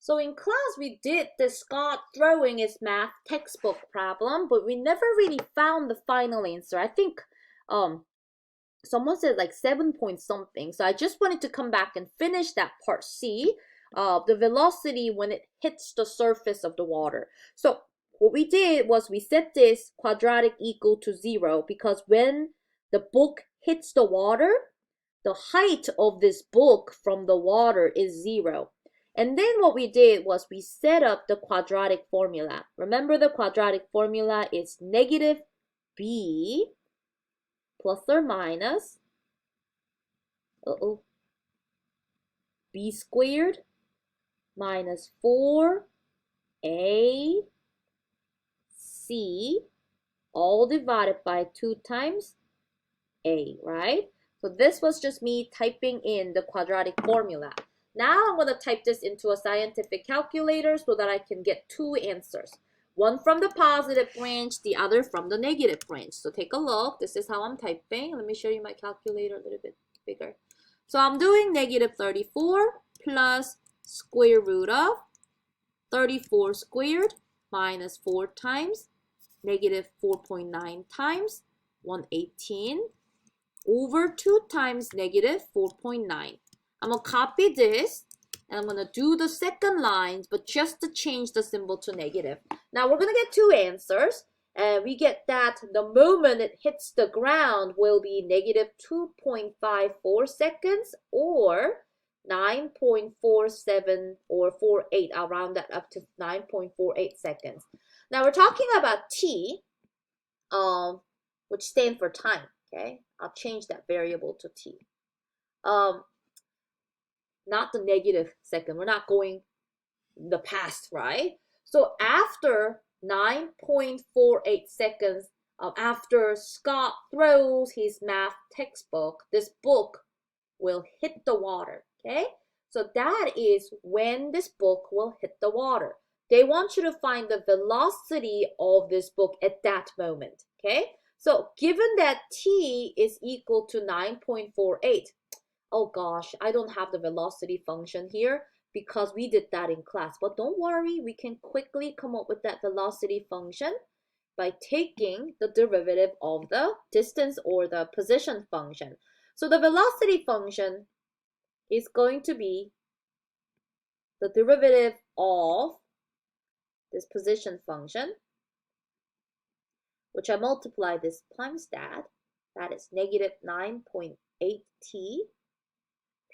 So in class, we did the Scott throwing his math textbook problem, but we never really found the final answer. I think someone said like 7 point something. So I just wanted to come back and finish that part C, the velocity when it hits the surface of the water. So what we did was we set this quadratic equal to 0 because when the book hits the water, the height of this book from the water is 0. And then what we did was we set up the quadratic formula. Remember, the quadratic formula is negative b plus or minus b squared minus 4ac all divided by 2 times a, right? So this was just me typing in the quadratic formula. Now I'm going to type this into a scientific calculator so that I can get 2 answers. One from the positive branch, the other from the negative branch. So take a look. This is how I'm typing. Let me show you my calculator a little bit bigger. So I'm doing negative 34 plus square root of 34 squared minus 4 times negative 4.9 times 118 over 2 times negative 4.9. I'm going to copy this, and I'm going to do the second lines, but just to change the symbol to negative. Now we're going to get 2 answers, and we get that the moment it hits the ground will be negative 2.54 seconds or 9.47 or 48. I'll round that up to 9.48 seconds. Now we're talking about t, which stands for time. Okay, I'll change that variable to t. Not the negative second. We're not going the past, right? So after 9.48 seconds, after Scott throws his math textbook, this book will hit the water, okay? So that is when this book will hit the water. They want you to find the velocity of this book at that moment, okay? So given that t is equal to 9.48, oh gosh, I don't have the velocity function here because we did that in class. But don't worry, we can quickly come up with that velocity function by taking the derivative of the distance or the position function. So the velocity function is going to be the derivative of this position function, which I multiply this times that is negative 9.8t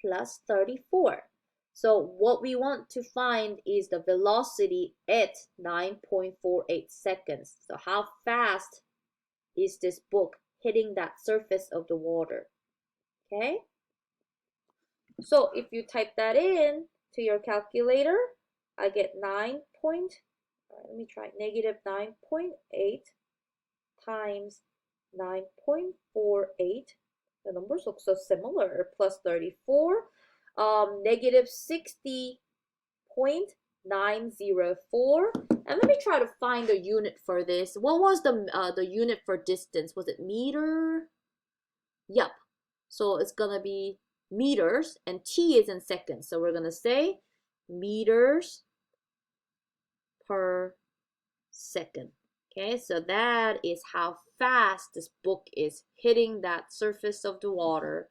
plus 34. So what we want to find is the velocity at 9.48 seconds. So how fast is this book hitting that surface of the water? Okay. So if you type that in to your calculator, I get negative 9.8 times 9.48. The numbers look so similar, plus 34, negative 60.904. And let me try to find a unit for this. What was the unit for distance? Was it meter? Yep. So it's gonna be meters, and t is in seconds. So we're gonna say meters per second. Okay, so that is how fast this book is hitting that surface of the water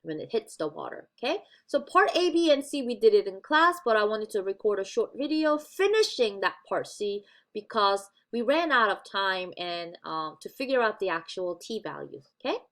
when it hits the water. Okay, so part A, B, and C, we did it in class, but I wanted to record a short video finishing that part C because we ran out of time and to figure out the actual t values. Okay.